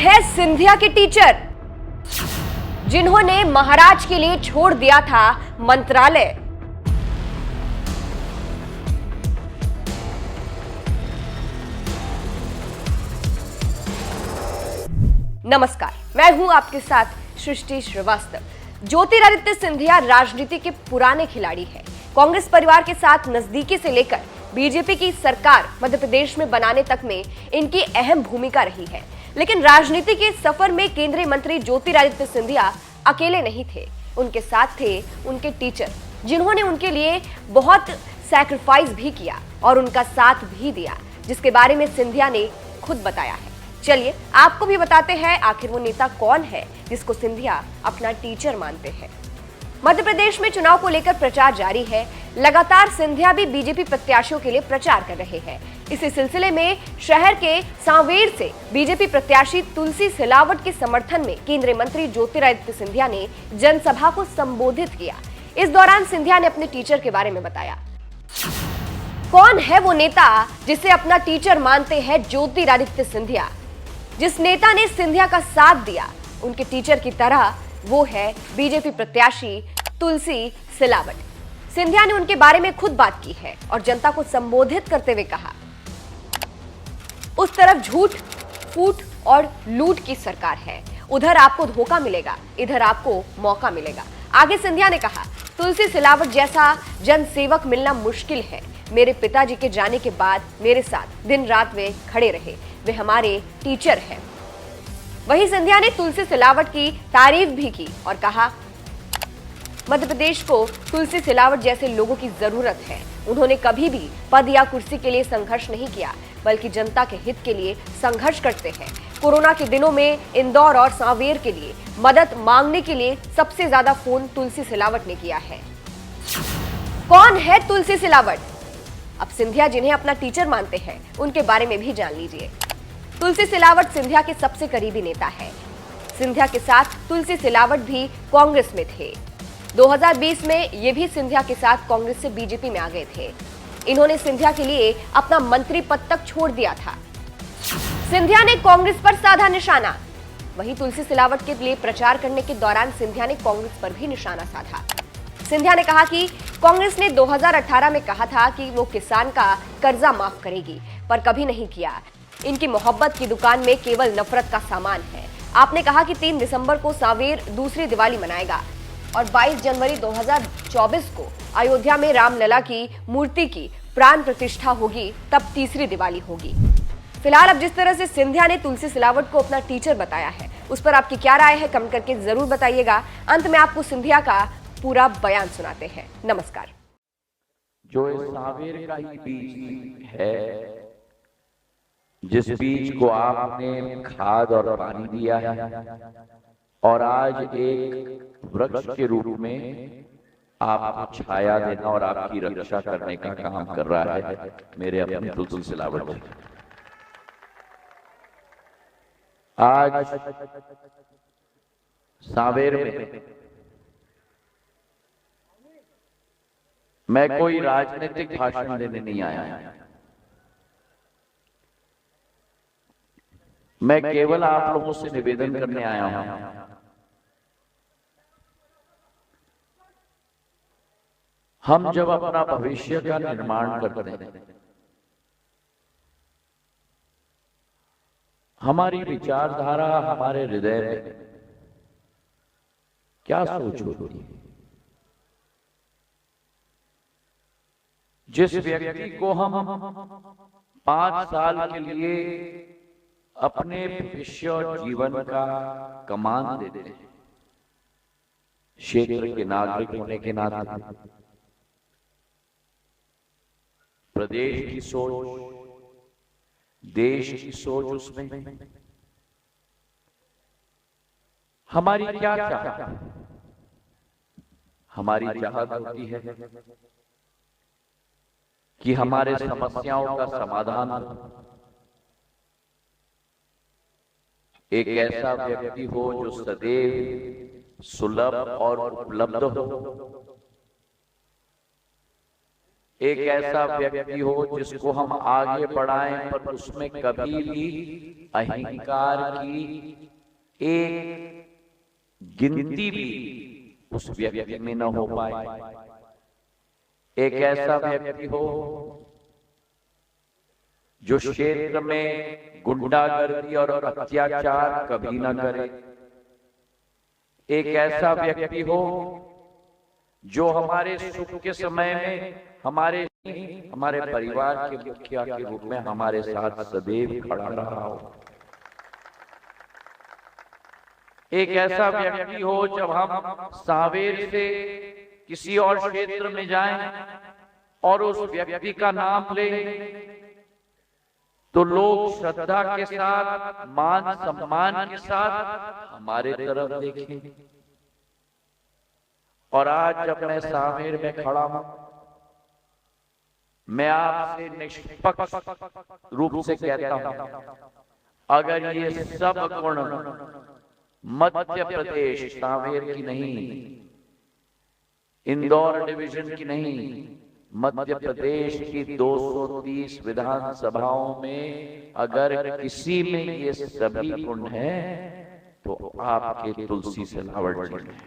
है सिंधिया के टीचर जिन्होंने महाराज के लिए छोड़ दिया था मंत्रालय। नमस्कार, मैं हूं आपके साथ सृष्टि श्रीवास्तव। ज्योतिरादित्य सिंधिया राजनीति के पुराने खिलाड़ी हैं। कांग्रेस परिवार के साथ नजदीकी से लेकर बीजेपी की सरकार मध्य प्रदेश में बनाने तक में इनकी अहम भूमिका रही है। लेकिन राजनीति के सफर में केंद्रीय मंत्री ज्योतिरादित्य सिंधिया अकेले नहीं थे। उनके साथ थे उनके टीचर, जिन्होंने उनके लिए बहुत सैक्रिफाइस भी किया और उनका साथ भी दिया, जिसके बारे में सिंधिया ने खुद बताया है। चलिए आपको भी बताते हैं आखिर वो नेता कौन है जिसको सिंधिया अपना टीचर मानते हैं। मध्य प्रदेश में चुनाव को लेकर प्रचार जारी है। लगातार सिंधिया भी बीजेपी प्रत्याशियों के लिए प्रचार कर रहे हैं। इसी सिलसिले में शहर के सांवेर से बीजेपी प्रत्याशी तुलसी सिलावट के समर्थन में केंद्रीय मंत्री ज्योतिरादित्य सिंधिया ने जनसभा को संबोधित किया। इस दौरान सिंधिया ने अपने टीचर के बारे में बताया। कौन है वो नेता जिसे अपना टीचर मानते हैं ज्योतिरादित्य सिंधिया? जिस नेता ने सिंधिया का साथ दिया उनके टीचर की तरह, वो है बीजेपी प्रत्याशी तुलसी सिलावट। सिंधिया ने उनके बारे में खुद बात की है और जनता को संबोधित करते हुए कहा, उस तरफ झूठ, फूट और लूट की सरकार है, उधर आपको धोखा मिलेगा, इधर आपको मौका मिलेगा। आगे सिंधिया ने कहा, तुलसी सिलावट जैसा जनसेवक मिलना मुश्किल है। मेरे पिताजी के जाने के बाद मेरे साथ दिन रात वे खड़े रहे, वे हमारे टीचर हैं। वहीं सिंधिया ने तुलसी सिलावट की तारीफ भी की और कहा, मध्य प्रदेश को तुलसी सिलावट जैसे लोगों की जरूरत है। उन्होंने कभी भी पद या कुर्सी के लिए संघर्ष नहीं किया, बल्कि जनता के हित के लिए संघर्ष करते हैं। कोरोना के दिनों में इंदौर और सांवेर के लिए मदद मांगने के लिए सबसे ज्यादा फोन तुलसी सिलावट ने किया है। कौन है तुलसी सिलावट? अब सिंधिया जिन्हें अपना टीचर मानते हैं उनके बारे में भी जान लीजिए। तुलसी सिलावट सिंधिया के सबसे करीबी नेता है। सिंधिया के साथ तुलसी सिलावट भी कांग्रेस में थे। 2020 में ये भी सिंधिया के साथ कांग्रेस से बीजेपी में आ गए थे। इन्होंने सिंधिया के लिए अपना मंत्री पद तक छोड़ दिया था। सिंधिया ने कांग्रेस पर साधा निशाना। वहीं तुलसी सिलावट के लिए प्रचार करने के दौरान सिंधिया ने कांग्रेस पर भी निशाना साधा। सिंधिया ने कहा कि कांग्रेस ने 2018 में कहा था कि वो किसान का कर्जा माफ करेगी, पर कभी नहीं किया। इनकी मोहब्बत की दुकान में केवल नफरत का सामान है। आपने कहा कि 3 दिसंबर को सांवेर दूसरी दिवाली मनाएगा और 22 जनवरी 2024 को अयोध्या में रामलला की मूर्ति की प्राण प्रतिष्ठा होगी, तब तीसरी दिवाली होगी। फिलहाल अब जिस तरह से सिंधिया ने तुलसी सिलावट को अपना टीचर बताया है, उस पर आपकी क्या राय है कमेंट करके जरूर बताइएगा। अंत में आपको सिंधिया का पूरा बयान सुनाते हैं। नमस्कार। जो इस सांवेर का ही बीज है, जिस बीज को आपने खाद और पानी दिया है और आज एक वृक्ष के रूप में आपको छाया देना और आपकी रक्षा करने का काम कर रहा है मेरे अपने तुलसी सिलावट जी। आज सांवेर में मैं कोई राजनीतिक भाषण देने नहीं आया। मैं केवल आप लोगों से निवेदन करने आया हूं, हम जब अपना भविष्य का निर्माण करते हैं, हमारी विचारधारा हमारे हृदय में क्या सोच होती है? जिस व्यक्ति को हम 5 साल के लिए अपने भविष्य और जीवन का कमान देते हैं, क्षेत्र के नागरिक होने के नाते प्रदेश की सोच, देश की सोच, उसमें हमारी क्या चाहत? हमारी चाहत होती है कि हमारे समस्याओं का समाधान एक ऐसा व्यक्ति हो जो सदैव सुलभ और उपलब्ध हो, एक ऐसा व्यक्ति हो जिसको हम आगे बढ़ाएं पर उसमें कभी भी अहंकार की एक गिनती भी उस व्यक्ति में न हो पाए। एक ऐसा व्यक्ति हो जो क्षेत्र में गुंडागर्दी और अत्याचार कभी न करे। एक ऐसा व्यक्ति हो जो हमारे सुख के समय में हमारे परिवार के मुखिया के रूप में हमारे साथ सदैव खड़ा रहा हो। एक ऐसा व्यक्ति हो जब हम सांवेर से किसी और क्षेत्र में जाएं और उस व्यक्ति का नाम लें तो लोग श्रद्धा के साथ, मान सम्मान के साथ हमारे तरफ देखें। और आज जब मैं सांवेर में खड़ा हूं, मैं आपसे निष्पक्ष रूप से कहता हूं, अगर ये सब गुण मध्य प्रदेश सांवेर की नहीं, इंदौर डिवीजन की नहीं, मध्य प्रदेश की 230 विधानसभाओं में अगर किसी में ये सभी गुण हैं तो आपके तुलसी सिलावट जी में।